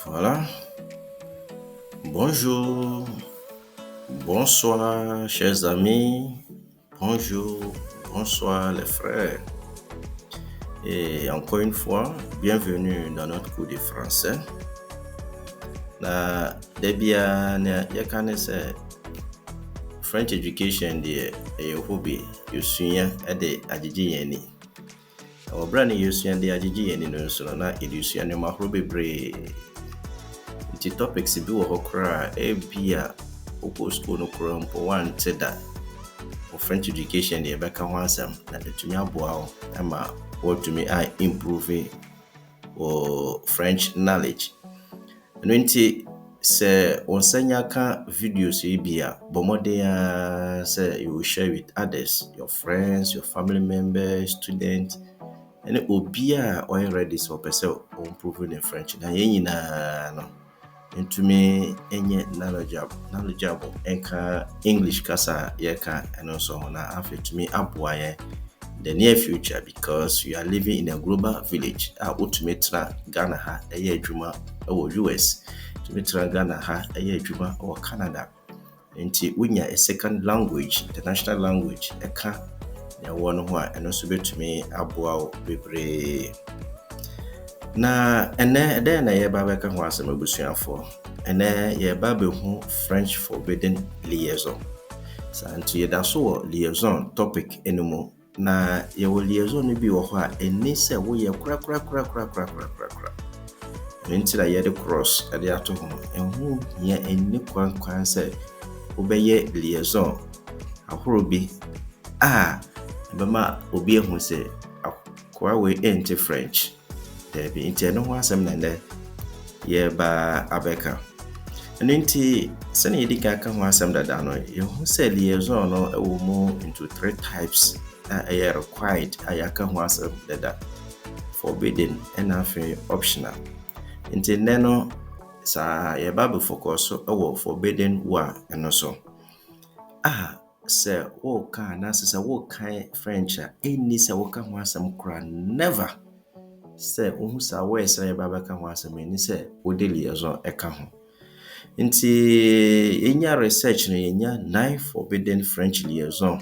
Voilà. Bonjour, bonsoir, chers amis. Bonjour, bonsoir, les frères. Et encore une fois, bienvenue dans notre cours de français. Na debia na yakane se French education de hobby yusua de agigi yani. Obra ne yusua de agigi yani no so na edusua ne mahoro bebre. Nti topics bi wo hokra e bia opo school no kro mpo wan teda French education de beka ho asem na detumi aboa o ama what to me I improve French knowledge. No nti se onsanya ka videos e bia bomode say you will share with others, your friends, your family members, students, and obia already so person improve in French na yenyina no ntumi enye knowledgeable enka English kasa yeka and so on afetumi aboa ye the near future, because you are living in a global village. Ultimately Ghana ha eye adwuma or US, ultimately Ghana ha eye adwuma or Canada. Nti unya a second language, the national language eka na one ho and also betumi aboa bebre. Na ene de na ye ba beka ho asem abusuafo. Ene ye ba be ho French forbidden liaison. Sa nti ye da so liaison topic enemo. Na ye wo liaison bi wo ho a eni se wo ye kra. Nti la ye de cross e de ato ho. Enhu ye eni kwan se wo be ye liaison ahoro bi be ma obi ehun se akwa we enti French. There be nti no ho asem na nde ye ba abeka. Nti se na ye di ka ho asem dada no ye ho se liaison no e wo mo into 3 types. Are required ayaka ho asem dada, forbidden and optional. Nti neno sa ye ba focus o forbidden wa eno so se wo ka na se wo kan French any se wo ka ho asem kra never se wo sa we se ye ba ka ho asem ni se wo de liaison e ka ho. Nti enya research no enya 9 forbidden French liaison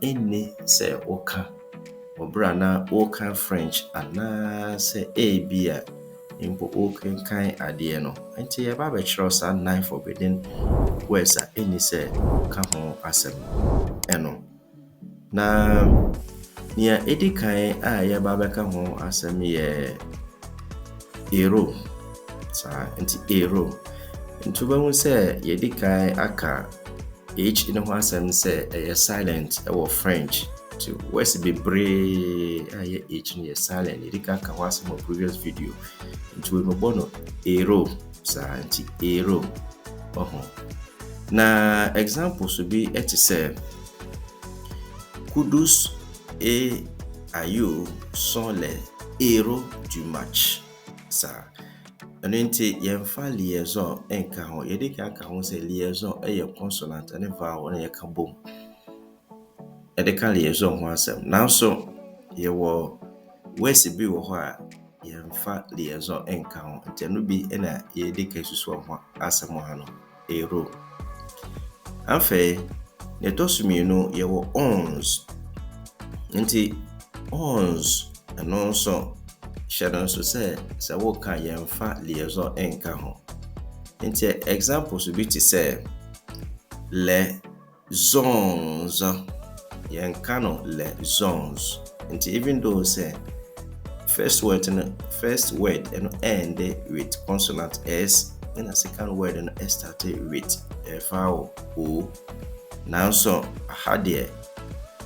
any say oka obra na oka French ana say bia impo oka kan ade no nti ye ba be chiro sa 9 forbidden words any say ka ho asem eno na nia edikan ye ba be ka ho asem ye ero sa nti ero nti ba mu say ye dikan aka H in ho asem say silent or French to west be brave H in silent it can ho asem previous video into we bono ero sa anti ero na examples will be et say Kudus et Ayo sont les héros du match sa. Nti yemfa liaison enka ho yede ka ho se liaison eye consonant and vowel na yeka bom ede ka liaison ho asem now so ye wo wesi bi wo ho a yemfa liaison enka ho nti no bi na yede ka susu ho asem ho no ero afa ne tosumi no ye wo 11 nti 11 and so Shadow so say wo ka yemfa liaison enka ho. Nti examples will be to say les zones yenka no les zones. Nti even though say first word and end with consonant s and the second word and s started with vowel o. Now so had the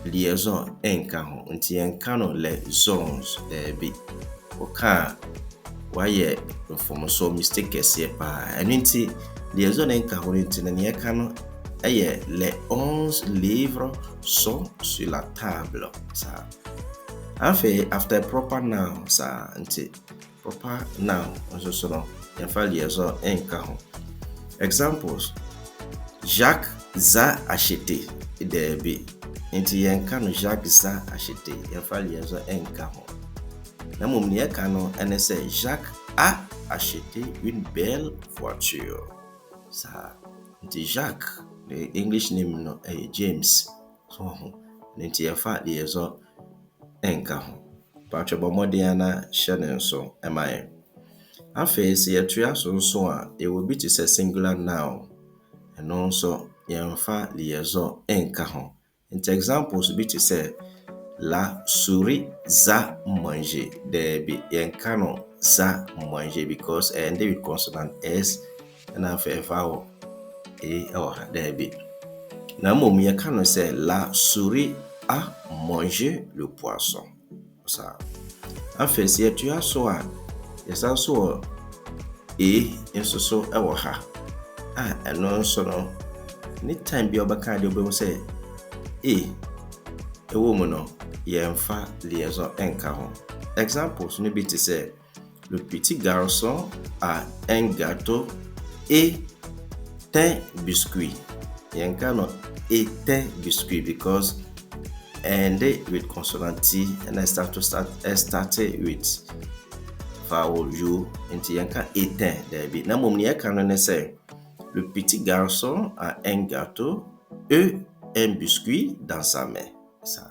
liaison enka ho. Nti yenka no les zones be oka waye from so mistake ese pa enunti liaison enka ho nti na ne ka no eye les 11 livres sont sur la table ça after proper noun ça nti proper noun so no ya fa liaison enka ho. Examples Jacques a acheté debe nti yenka no Jacques a acheté ya fa liaison enka ho. Na mom ne ka no ene say Jacques a acheté une belle voiture. Ça, Jacques, the English name no James. So, nti fa liaison enka ho. Patcho bomodiana chaîne so emaye. Afei se yetua so a e will be to say singular noun. And also yemfa liaison enka ho. Nti examples be to say la souris a mangé. There be yenka no za mangé because and with consonant s and after vowel a or there be. Na mom yeka no say la souris a mangé le poisson. Ça. Afei se yetua so a yesa so nso so e wo ha. Eno nso no anytime bi obaka de obem say ewo mu no yemfa liaison enka ho. Examples no be to say le petit garçon a un gâteau et un biscuit. Yenka no et un biscuit because ended with consonant T and I started with vowel U into yenka et un there be. Na mom yeka no say le petit garçon a un gâteau et un biscuit dans sa main. Ça.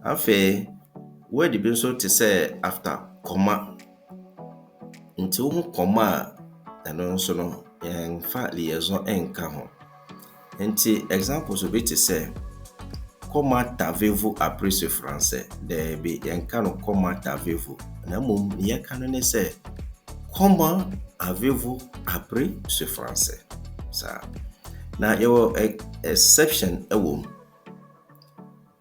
Afei, word be so to say after comma. Until who comma and also no yemfa liaison enka ho. Nti examples will be to say comment avez-vous appris ce français? There be yenka no comment avez-vous. Na mom yeka no say comment avez-vous appris ce français? Ça. Na your exception ewo.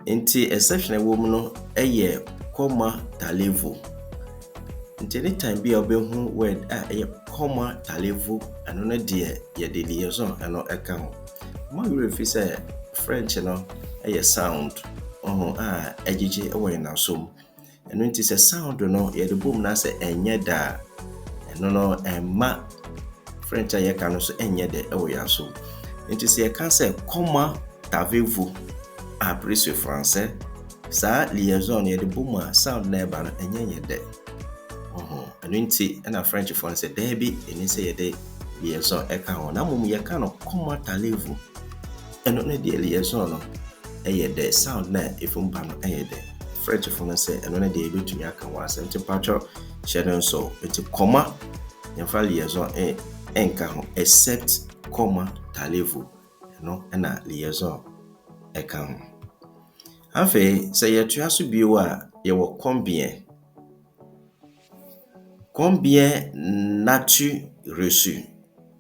Nti exception ewo no eye comment allez-vous. Nti anytime bi obehu word eye comment allez-vous ano na de ye de liaison ano eka ho. Mo refi say French no eye sound ejije ewo na som. Eno nti say sound no ye de bom na say enye da. Eno no emma French aye ka no so enye de ewo ya som. Nti say e kan say comment avez-vous appris ce français? Sa liaison ye de bom sound na eba no enye de. Eno nti na French phone say there be eni say ye de liaison eka ho. Na mum ye ka no comment allez-vous? Eno na de liaison no eye de sound na efum ba no eye de. French phone say eno na de ebetumi aka wa asem ti patcho chaîne so eti comma yemfa liaison enka ho except comment allez-vous? Eno na liaison eka ho. Afei say yetua so bio a ye wo combien. Combien n'as-tu reçu?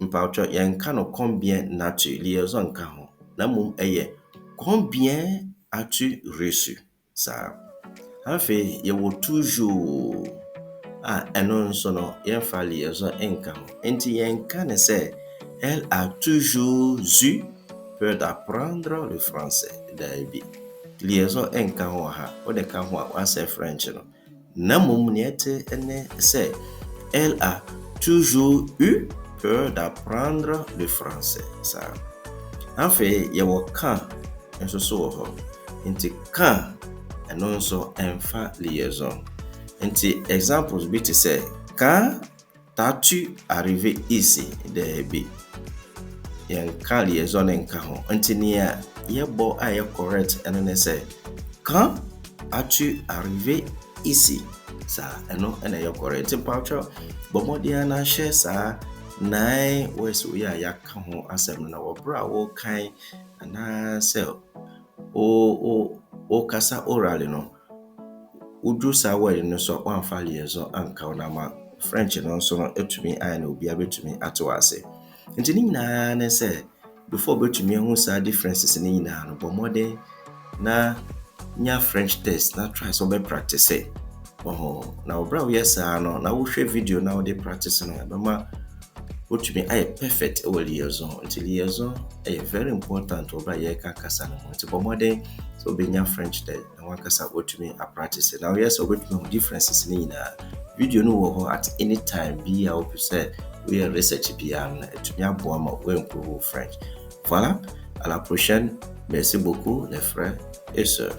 Mpaucho yenka no combien n'as-tu liaison ka ho. Na mum eye combien as-tu reçu? Ça. Afei ye wo toujours eno nso no yenfa liaison enka ho. Enti yenka ne say elle a toujours eu peur d'apprendre le français. Dabi. Liaison enka ho ha. O de ka ho a say French no. Na mum niete ene say elle a toujours eu peur d'apprendre le français. Ça. Afei ye wo kan enso so ho. Nti kan eno nso enfa liaison. Nti examples be to say quand t'as-tu arrivé ici? There be. Yenka liaison enka ho. Nti nia ye bo aye correct eno ne say quand as-tu arrivé ici? Ça eno ena ye correct. Patcho bomodiana share sa nine words we are yaka ho asem na wo bra wo kan na say o kasa orally no udu sa word no so one fa liaison anka na ma French no so no etumi na obi abetumi ato ase. Nti ni na na say before betumi hu sa differences ni na no bomode na nya French test na try so be practice. Now bra we say no na wo hwe video na wo dey practice no be ma otumi aye perfect o liaison. Until liaison is very important over ye ka kasa no. Until bomode so be nya French test na wan kasa otumi a practice. Now yes obetumi differences ni na video no wo at any time be a say we research bia na etumi abo ma we improve French. Voilà, à la prochaine. Merci beaucoup les frères et sœurs.